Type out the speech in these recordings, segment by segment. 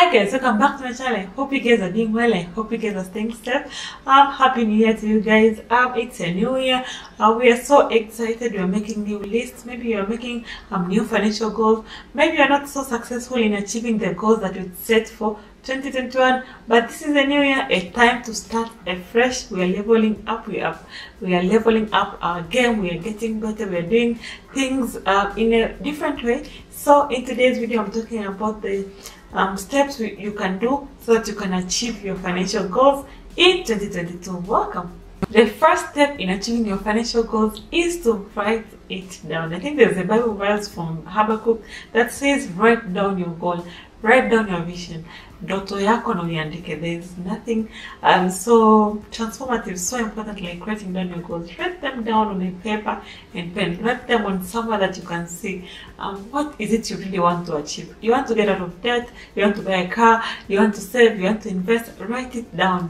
Hi guys, welcome back to my channel. I hope you guys are doing well. I hope you guys are staying safe. Happy New Year to you guys. It's a new year. We are so excited. We are making new lists. Maybe you are making new financial goals. Maybe you are not so successful in achieving the goals that you set for 2021, but this is a new year, a time to start afresh. We are leveling up. We are leveling up our game. We are getting better. We are doing things in a different way. So in today's video, I'm talking about the steps you can do so that you can achieve your financial goals in 2022. Welcome. The first step in achieving your financial goals is to write it down. I think there's a Bible verse from Habakkuk that says, write down your goal, write down your vision. Ndoto yako na uiandike. There's nothing so transformative, so important like writing down your goals. Write them down on a paper and pen. Write them on somewhere that you can see. What is it you really want to achieve? You want to get out of debt, you want to buy a car, you want to save, you want to invest. Write it down.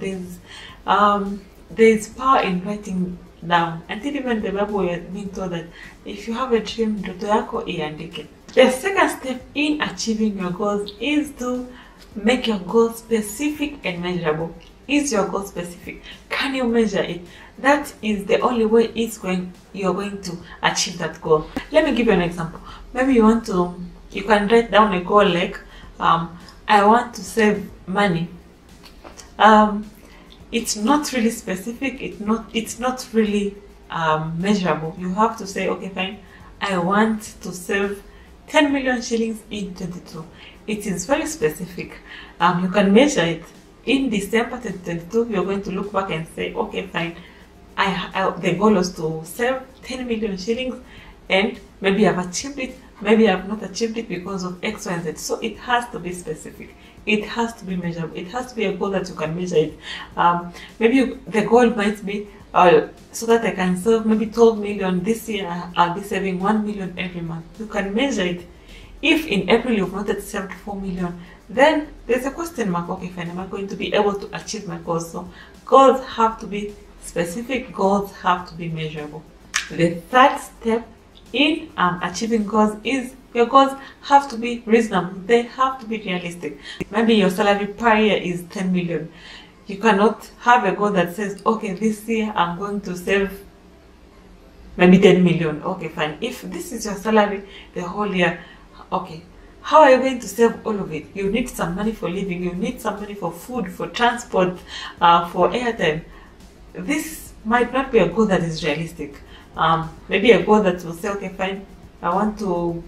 There's power in writing down. Until even the Bible, we are being told that if you have a dream, ndoto yako iandike. The second step in achieving your goals is to make your goal specific and measurable. Is your goal specific? Can you measure it? That is the only way you're going to achieve that goal. Let me give you an example. Maybe you can write down a goal like, I want to save money. It's not really specific. It's not really measurable. You have to say, okay, fine, I want to save 10 million shillings in 2022. It is very specific. You can measure it. In December 2022, you're going to look back and say, okay, fine, the goal was to save 10 million shillings, and maybe I've achieved it, maybe I've not achieved it because of X, Y, and Z. So it has to be specific. It has to be measurable. It has to be a goal that you can measure it. Maybe the goal might be, so that I can save maybe 12 million this year, I'll be saving 1 million every month. You can measure it. If in April you've not saved 4 million, then there's a question mark. Okay, fine, am I going to be able to achieve my goals? So goals have to be specific, goals have to be measurable. The third step in achieving goals is your goals have to be reasonable. They have to be realistic. Maybe your salary per year is 10 million. You cannot have a goal that says, okay, this year I'm going to save maybe 10 million. Okay, fine. If this is your salary the whole year, okay, how are you going to save all of it? You need some money for living, you need some money for food, for transport, for airtime. This might not be a goal that is realistic. Maybe a goal that will say, okay, fine, I want to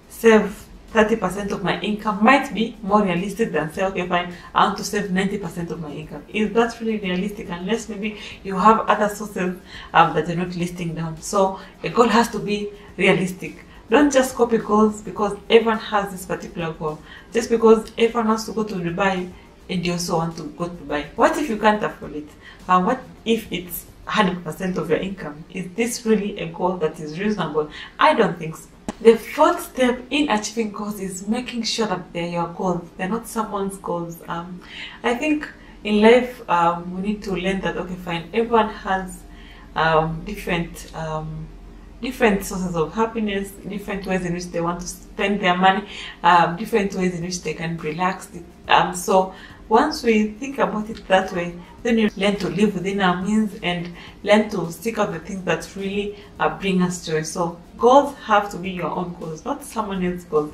save 30% of my income might be more realistic than say, okay, fine, I want to save 90% of my income. Is that really realistic? Unless maybe you have other sources that you're not listing down. So a goal has to be realistic. Don't just copy goals because everyone has this particular goal. Just because everyone wants to go to Dubai and you also want to go to Dubai. What if you can't afford it? What if it's 100% of your income? Is this really a goal that is reasonable? I don't think so. The fourth step in achieving goals is making sure that they're your goals. They're not someone's goals. I think in life we need to learn that, okay, fine, everyone has different sources of happiness, different ways in which they want to spend their money, different ways in which they can relax. So once we think about it that way, then you learn to live within our means and learn to seek out the things that really bring us joy. So goals have to be your own goals, not someone else's goals.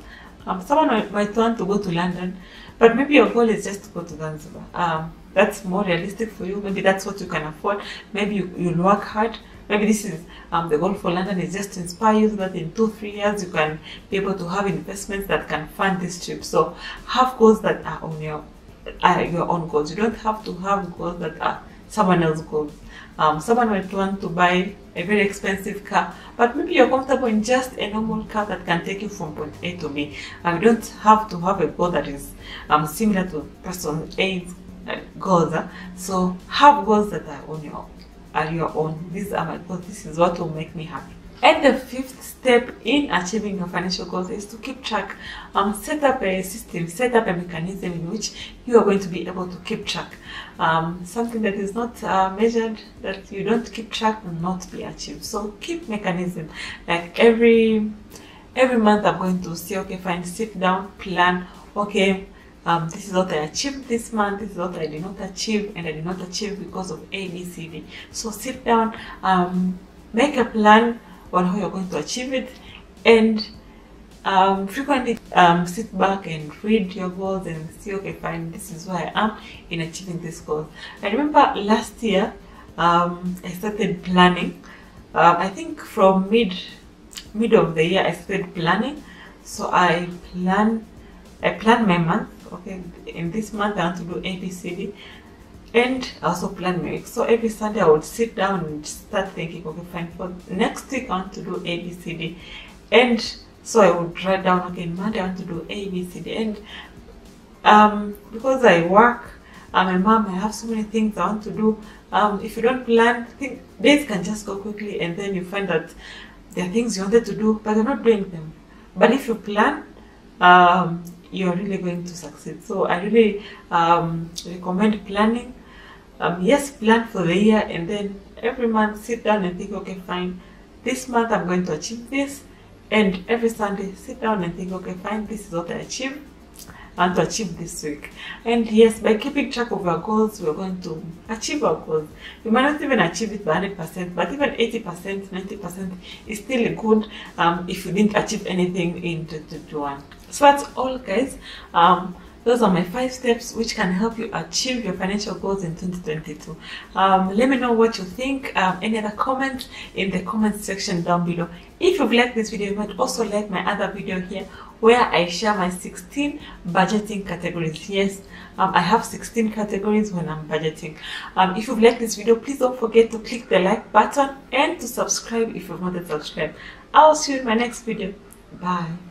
Someone might want to go to London, but maybe your goal is just to go to Zanzibar. That's more realistic for you. Maybe that's what you can afford. Maybe you'll work hard. Maybe this is the goal for London is just to inspire you so that in 2-3 years you can be able to have investments that can fund this trip. So have goals that are on your own goals. You don't have to have goals that are someone else's goals. Someone might want to buy a very expensive car, but maybe you're comfortable in just a normal car that can take you from point A to B. You don't have to have a goal that is similar to person A's goals. So have goals that are your own. These are my goals. This is what will make me happy. And the fifth step in achieving your financial goals is to keep track. Set up a system, set up a mechanism in which you are going to be able to keep track. Something that is not measured, that you don't keep track, will not be achieved. So keep mechanism. Like every month I'm going to say, okay, fine, sit down, plan, okay, this is what I achieved this month, this is what I did not achieve, and I did not achieve because of A, B, C, D. So sit down, make a plan on how you're going to achieve it, and frequently sit back and read your goals and see, okay, fine, this is where I am in achieving this goal. I remember last year I started planning. I think from mid of the year I started planning. So I plan my month. Okay, in this month I want to do A, B, C, D, and I also plan my week. So every Sunday I would sit down and start thinking, okay, fine, for next week I want to do A, B, C, D, and so I would write down, okay, Monday I want to do A, B, C, D, and because I work, I'm a mom, I have so many things I want to do. If you don't plan, days can just go quickly, and then you find that there are things you wanted to do, but you're not doing them. But if you plan, you're really going to succeed. So I really recommend planning. Yes, plan for the year, and then every month sit down and think, okay, fine, this month I'm going to achieve this. And every Sunday sit down and think, okay, fine, this is what I achieved and to achieve this week. And yes, by keeping track of our goals, we're going to achieve our goals. We might not even achieve it by 100%, but even 80%, 90% is still good if you didn't achieve anything in 2021. So that's all, guys. Those are my 5 steps which can help you achieve your financial goals in 2022. Let me know what you think. Any other comments in the comment section down below. If you've liked this video, you might also like my other video here where I share my 16 budgeting categories. Yes, I have 16 categories when I'm budgeting. If you've liked this video, please don't forget to click the like button and to subscribe if you've not yet subscribed. I'll see you in my next video. Bye.